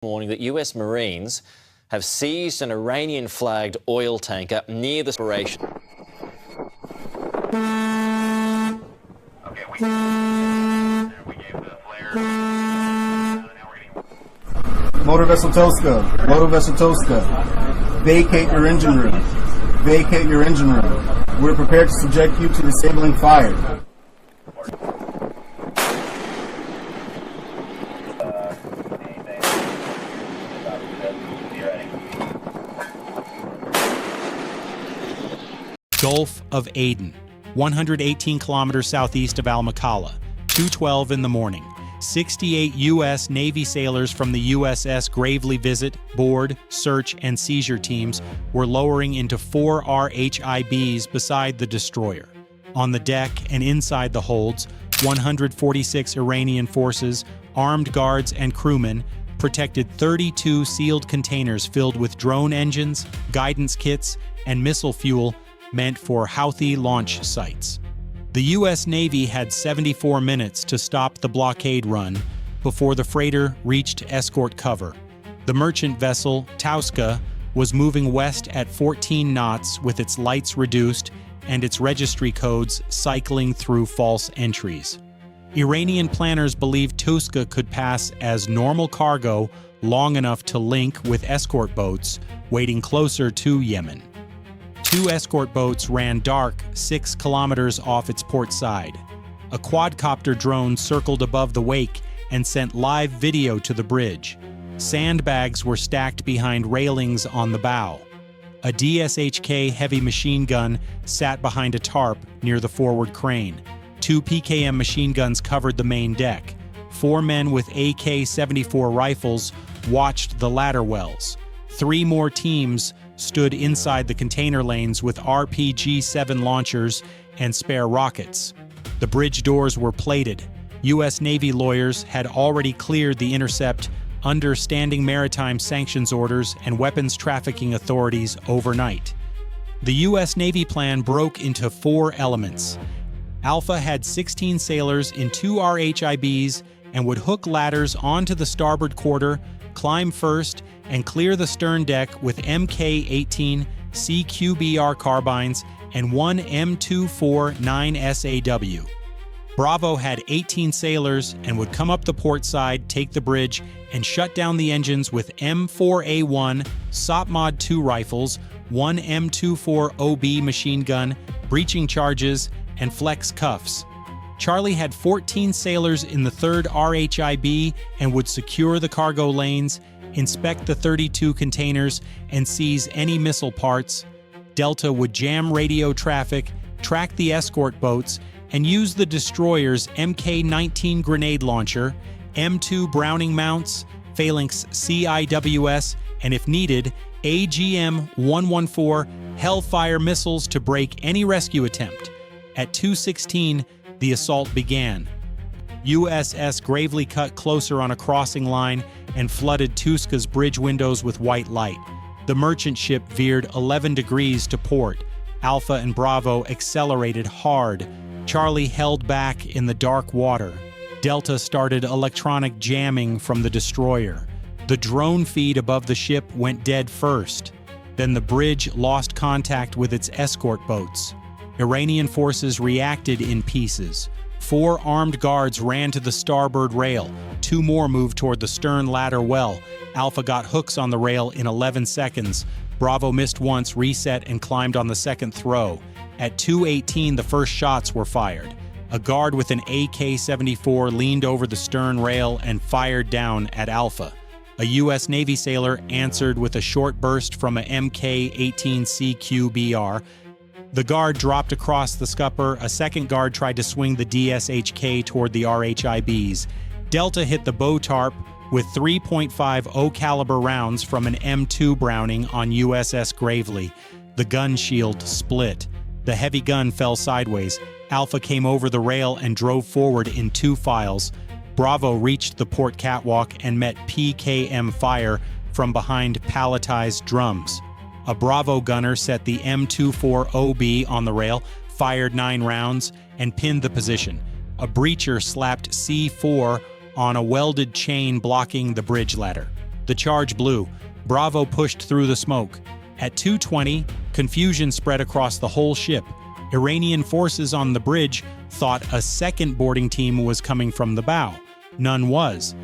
Morning that US Marines have seized an Iranian-flagged oil tanker near the operation. Okay, we gave the flare. Motor vessel Touska, vacate your engine room. Vacate your engine room. We're prepared to subject you to disabling fire. Gulf of Aden, 118 kilometers southeast of Al-Makalla, 2:12 in the morning. 68 U.S. Navy sailors from the USS Gravely Visit, board, search, and seizure teams were lowering into 4 RHIBs beside the destroyer. On the deck and inside the holds, 146 Iranian forces, armed guards, and crewmen protected 32 sealed containers filled with drone engines, guidance kits, and missile fuel meant for Houthi launch sites. The U.S. Navy had 74 minutes to stop the blockade run before the freighter reached escort cover. The merchant vessel, Touska, was moving west at 14 knots with its lights reduced and its registry codes cycling through false entries. Iranian planners believed Touska could pass as normal cargo long enough to link with escort boats waiting closer to Yemen. 2 escort boats ran dark 6 kilometers off its port side. A quadcopter drone circled above the wake and sent live video to the bridge. Sandbags were stacked behind railings on the bow. A DSHK heavy machine gun sat behind a tarp near the forward crane. 2 PKM machine guns covered the main deck. 4 men with AK-74 rifles watched the ladder wells. 3 more teams stood inside the container lanes with RPG-7 launchers and spare rockets. The bridge doors were plated. U.S. Navy lawyers had already cleared the intercept under standing maritime sanctions orders and weapons trafficking authorities overnight. The U.S. Navy plan broke into 4 elements. Alpha had 16 sailors in 2 RHIBs and would hook ladders onto the starboard quarter, climb first, and clear the stern deck with Mk-18 CQBR carbines and 1 M249 SAW. Bravo had 18 sailors and would come up the port side, take the bridge, and shut down the engines with M4A1 SOPMOD 2 rifles, 1 M24 OB machine gun, breaching charges, and flex cuffs. Charlie had 14 sailors in the 3rd RHIB and would secure the cargo lanes, inspect the 32 containers, and seize any missile parts. Delta would jam radio traffic, track the escort boats, and use the destroyer's Mk-19 grenade launcher, M2 Browning mounts, Phalanx CIWS, and if needed, AGM-114 Hellfire missiles to break any rescue attempt. At 2:16, the assault began. USS Gravely cut closer on a crossing line and flooded Touska's bridge windows with white light. The merchant ship veered 11 degrees to port. Alpha and Bravo accelerated hard. Charlie held back in the dark water. Delta started electronic jamming from the destroyer. The drone feed above the ship went dead first. Then the bridge lost contact with its escort boats. Iranian forces reacted in pieces. 4 armed guards ran to the starboard rail. 2 more moved toward the stern ladder well. Alpha got hooks on the rail in 11 seconds. Bravo missed once, reset, and climbed on the second throw. At 2:18, the first shots were fired. A guard with an AK-74 leaned over the stern rail and fired down at Alpha. A U.S. Navy sailor answered with a short burst from a Mk-18 CQBR. The guard dropped across the scupper. A second guard tried to swing the DSHK toward the RHIBs. Delta hit the bow tarp with 3.50 caliber rounds from an M2 Browning on USS Gravely. The gun shield split. The heavy gun fell sideways. Alpha came over the rail and drove forward in 2 files. Bravo reached the port catwalk and met PKM fire from behind palletized drums. A Bravo gunner set the M24 OB on the rail, fired 9 rounds, and pinned the position. A breacher slapped C4 on a welded chain blocking the bridge ladder. The charge blew. Bravo pushed through the smoke. At 2:20, confusion spread across the whole ship. Iranian forces on the bridge thought a second boarding team was coming from the bow. None was.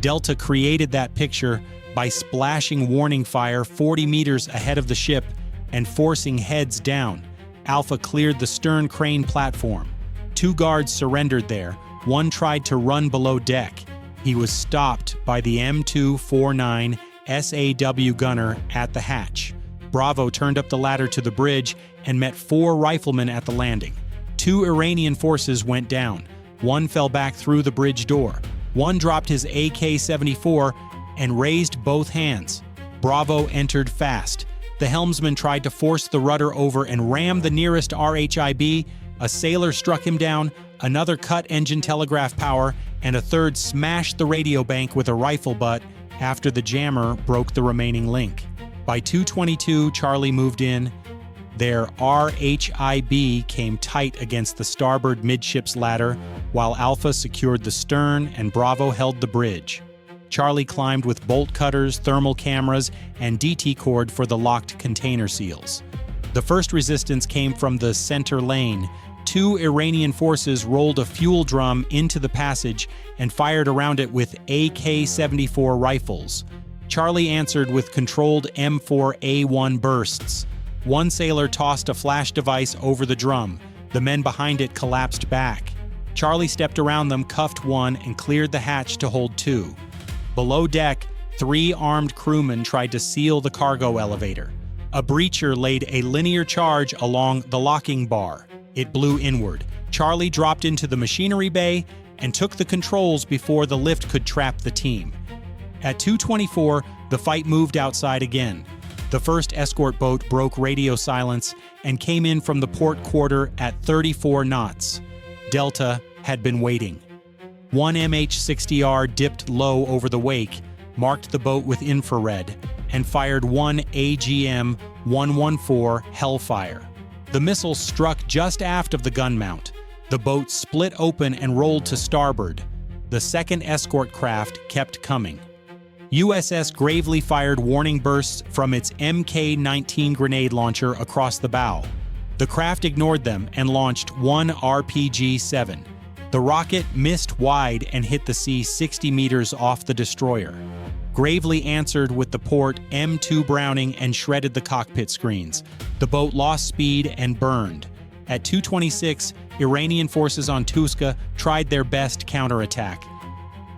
Delta created that picture by splashing warning fire 40 meters ahead of the ship and forcing heads down. Alpha cleared the stern crane platform. 2 guards surrendered there. One tried to run below deck. He was stopped by the M249 SAW gunner at the hatch. Bravo turned up the ladder to the bridge and met 4 riflemen at the landing. 2 Iranian forces went down. One fell back through the bridge door. One dropped his AK-74 and raised both hands. Bravo entered fast. The helmsman tried to force the rudder over and ram the nearest RHIB. A sailor struck him down, another cut engine telegraph power, and a third smashed the radio bank with a rifle butt after the jammer broke the remaining link. By 2:22, Charlie moved in. Their RHIB came tight against the starboard midships ladder, while Alpha secured the stern and Bravo held the bridge. Charlie climbed with bolt cutters, thermal cameras, and DT cord for the locked container seals. The first resistance came from the center lane. 2 Iranian forces rolled a fuel drum into the passage and fired around it with AK-74 rifles. Charlie answered with controlled M4A1 bursts. One sailor tossed a flash device over the drum. The men behind it collapsed back. Charlie stepped around them, cuffed one, and cleared the hatch to hold 2. Below deck, 3 armed crewmen tried to seal the cargo elevator. A breacher laid a linear charge along the locking bar. It blew inward. Charlie dropped into the machinery bay and took the controls before the lift could trap the team. At 2:24, the fight moved outside again. The first escort boat broke radio silence and came in from the port quarter at 34 knots. Delta had been waiting. 1 MH-60R dipped low over the wake, marked the boat with infrared, and fired 1 AGM-114 Hellfire. The missile struck just aft of the gun mount. The boat split open and rolled to starboard. The second escort craft kept coming. USS Gravely fired warning bursts from its Mk-19 grenade launcher across the bow. The craft ignored them and launched 1 RPG-7. The rocket missed wide and hit the sea 60 meters off the destroyer. Gravely answered with the port M2 Browning and shredded the cockpit screens. The boat lost speed and burned. At 2:26, Iranian forces on Touska tried their best counterattack.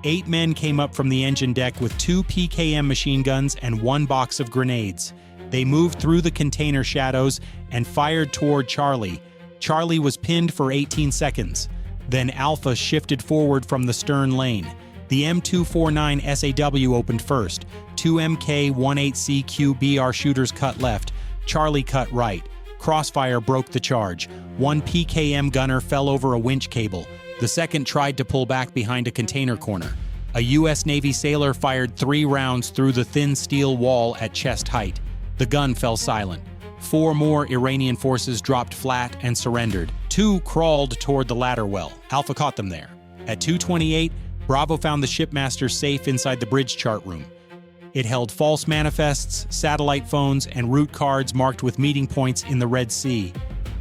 8 men came up from the engine deck with 2 PKM machine guns and 1 box of grenades. They moved through the container shadows and fired toward Charlie. Charlie was pinned for 18 seconds. Then Alpha shifted forward from the stern lane. The M249 SAW opened first. 2 MK-18C QBR shooters cut left. Charlie cut right. Crossfire broke the charge. 1 PKM gunner fell over a winch cable. The second tried to pull back behind a container corner. A U.S. Navy sailor fired 3 rounds through the thin steel wall at chest height. The gun fell silent. 4 more Iranian forces dropped flat and surrendered. 2 crawled toward the ladder well. Alpha caught them there. At 2:28, Bravo found the shipmaster safe inside the bridge chart room. It held false manifests, satellite phones, and route cards marked with meeting points in the Red Sea.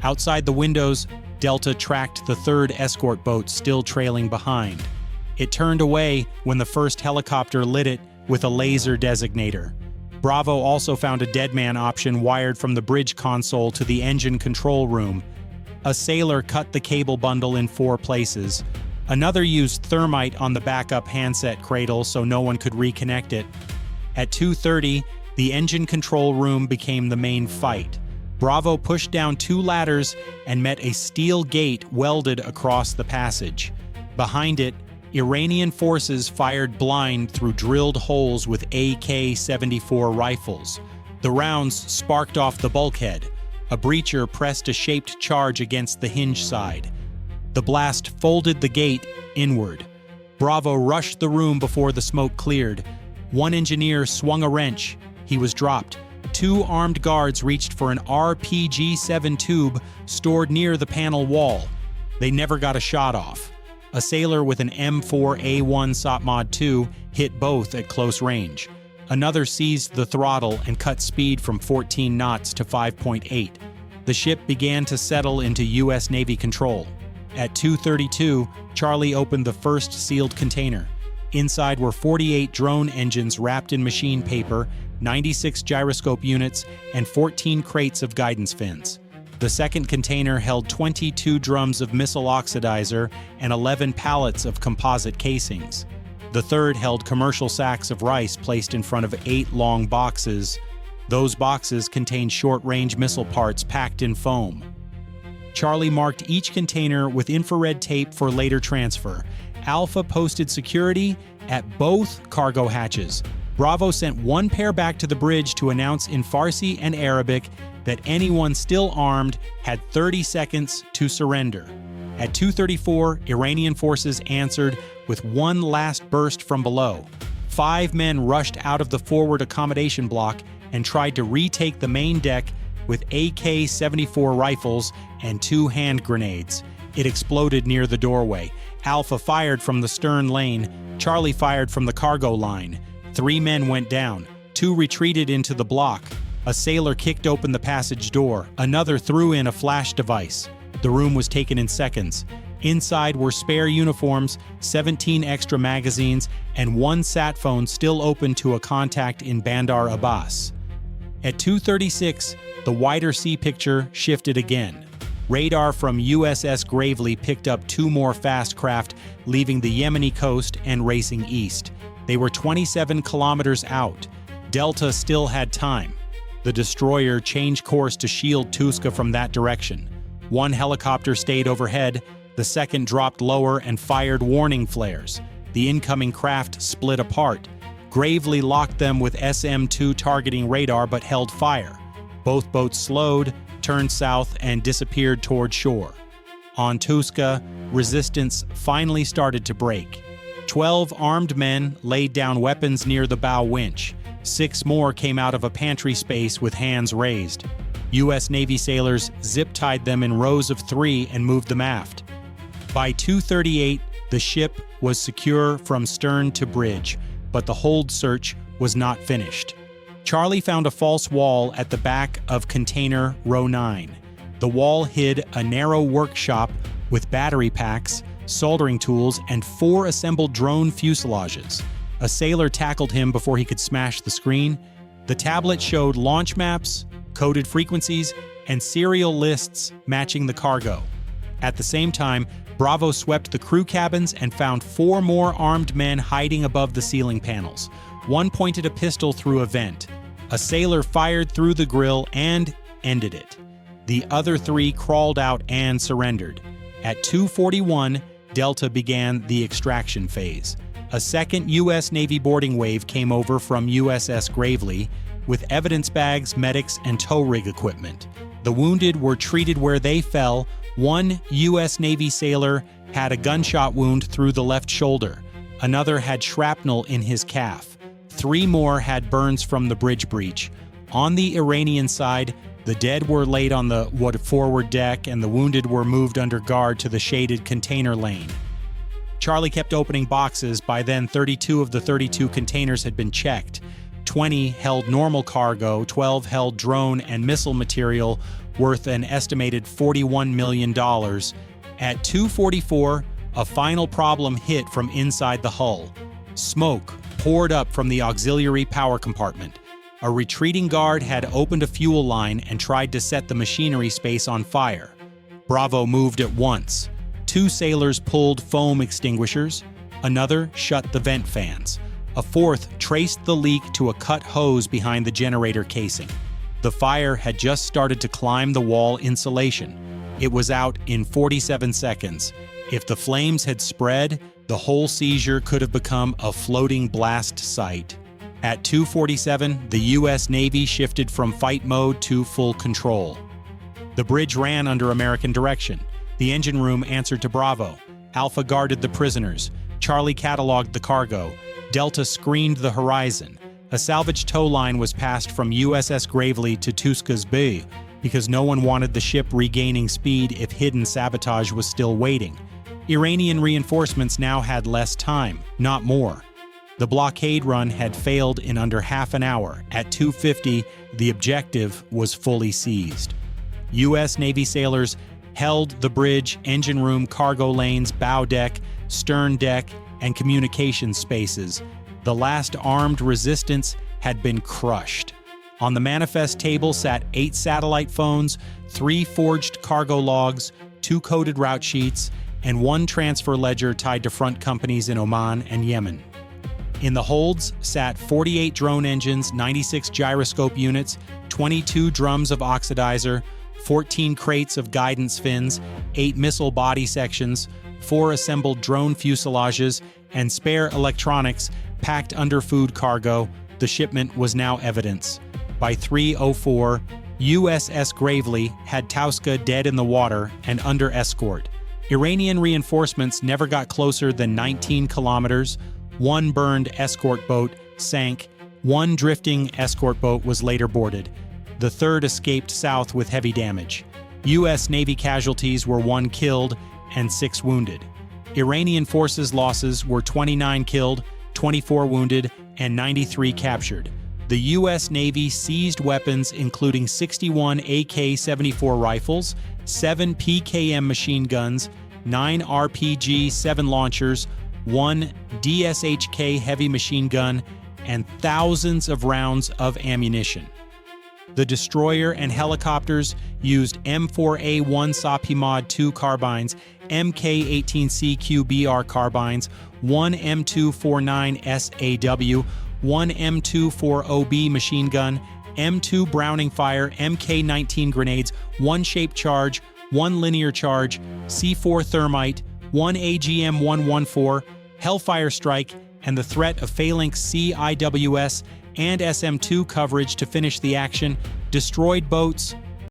Outside the windows, Delta tracked the 3rd escort boat still trailing behind. It turned away when the first helicopter lit it with a laser designator. Bravo also found a deadman option wired from the bridge console to the engine control room. A sailor cut the cable bundle in 4 places. Another used thermite on the backup handset cradle so no one could reconnect it. At 2:30, the engine control room became the main fight. Bravo pushed down 2 ladders and met a steel gate welded across the passage. Behind it, Iranian forces fired blind through drilled holes with AK-74 rifles. The rounds sparked off the bulkhead. A breacher pressed a shaped charge against the hinge side. The blast folded the gate inward. Bravo rushed the room before the smoke cleared. 1 engineer swung a wrench. He was dropped. 2 armed guards reached for an RPG-7 tube stored near the panel wall. They never got a shot off. A sailor with an M4A1 SOTMOD 2 hit both at close range. Another seized the throttle and cut speed from 14 knots to 5.8. The ship began to settle into U.S. Navy control. At 2:32, Charlie opened the first sealed container. Inside were 48 drone engines wrapped in machine paper, 96 gyroscope units, and 14 crates of guidance fins. The second container held 22 drums of missile oxidizer and 11 pallets of composite casings. The third held commercial sacks of rice placed in front of 8 long boxes. Those boxes contained short-range missile parts packed in foam. Charlie marked each container with infrared tape for later transfer. Alpha posted security at both cargo hatches. Bravo sent one pair back to the bridge to announce in Farsi and Arabic that anyone still armed had 30 seconds to surrender. At 2:34, Iranian forces answered with one last burst from below. 5 men rushed out of the forward accommodation block and tried to retake the main deck with AK-74 rifles and 2 hand grenades. It exploded near the doorway. Alpha fired from the stern lane. Charlie fired from the cargo line. 3 men went down. 2 retreated into the block. A sailor kicked open the passage door. Another threw in a flash device. The room was taken in seconds. Inside were spare uniforms, 17 extra magazines, and 1 sat phone still open to a contact in Bandar Abbas. At 2:36, the wider sea picture shifted again. Radar from USS Gravely picked up 2 more fast craft leaving the Yemeni coast and racing east. They were 27 kilometers out. Delta still had time. The destroyer changed course to shield Touska from that direction. 1 helicopter stayed overhead, the second dropped lower and fired warning flares. The incoming craft split apart. Gravely locked them with SM-2 targeting radar but held fire. Both boats slowed, turned south, and disappeared toward shore. On Touska, resistance finally started to break. 12 armed men laid down weapons near the bow winch. 6 more came out of a pantry space with hands raised. U.S. Navy sailors zip-tied them in rows of 3 and moved them aft. By 2:38, the ship was secure from stern to bridge, but the hold search was not finished. Charlie found a false wall at the back of container row 9. The wall hid a narrow workshop with battery packs, soldering tools, and 4 assembled drone fuselages. A sailor tackled him before he could smash the screen. The tablet showed launch maps, coded frequencies, and serial lists matching the cargo. At the same time, Bravo swept the crew cabins and found 4 more armed men hiding above the ceiling panels. One pointed a pistol through a vent. A sailor fired through the grill and ended it. The other 3 crawled out and surrendered. At 2:41, Delta began the extraction phase. A second U.S. Navy boarding wave came over from USS Gravely with evidence bags, medics, and tow rig equipment. The wounded were treated where they fell. 1 U.S. Navy sailor had a gunshot wound through the left shoulder. Another had shrapnel in his calf. 3 more had burns from the bridge breach. On the Iranian side, the dead were laid on the forward deck and the wounded were moved under guard to the shaded container lane. Charlie kept opening boxes. By then, 32 of the 32 containers had been checked. 20 held normal cargo, 12 held drone and missile material worth an estimated $41 million. At 2:44, a final problem hit from inside the hull. Smoke poured up from the auxiliary power compartment. A retreating guard had opened a fuel line and tried to set the machinery space on fire. Bravo moved at once. 2 sailors pulled foam extinguishers. Another shut the vent fans. A 4th traced the leak to a cut hose behind the generator casing. The fire had just started to climb the wall insulation. It was out in 47 seconds. If the flames had spread, the whole seizure could have become a floating blast site. At 2:47, the U.S. Navy shifted from fight mode to full control. The bridge ran under American direction. The engine room answered to Bravo. Alpha guarded the prisoners. Charlie cataloged the cargo. Delta screened the horizon. A salvage tow line was passed from USS Gravely to Touska's Bay because no one wanted the ship regaining speed if hidden sabotage was still waiting. Iranian reinforcements now had less time, not more. The blockade run had failed in under half an hour. At 2:50, the objective was fully seized. U.S. Navy sailors held the bridge, engine room, cargo lanes, bow deck, stern deck, and communication spaces. The last armed resistance had been crushed. On the manifest table sat 8 satellite phones, 3 forged cargo logs, 2 coded route sheets, and 1 transfer ledger tied to front companies in Oman and Yemen. In the holds sat 48 drone engines, 96 gyroscope units, 22 drums of oxidizer, 14 crates of guidance fins, 8 missile body sections, 4 assembled drone fuselages, and spare electronics packed under food cargo. The shipment was now evidence. By 3:04, USS Gravely had Touska dead in the water and under escort. Iranian reinforcements never got closer than 19 kilometers. 1 burned escort boat sank. 1 drifting escort boat was later boarded. The 3rd escaped south with heavy damage. U.S. Navy casualties were 1 killed and 6 wounded. Iranian forces losses were 29 killed, 24 wounded, and 93 captured. The U.S. Navy seized weapons including 61 AK-74 rifles, 7 PKM machine guns, 9 RPG-7 launchers, 1 DSHK heavy machine gun, and thousands of rounds of ammunition. The destroyer and helicopters used M4A1 Sapimod 2 carbines, MK18C QBR carbines, 1 M249 SAW, 1 M240B machine gun, M2 Browning fire, MK19 grenades, 1 shape charge, 1 linear charge, C4 thermite, 1 AGM-114, Hellfire strike, and the threat of phalanx CIWS and SM-2 coverage to finish the action, destroyed boats,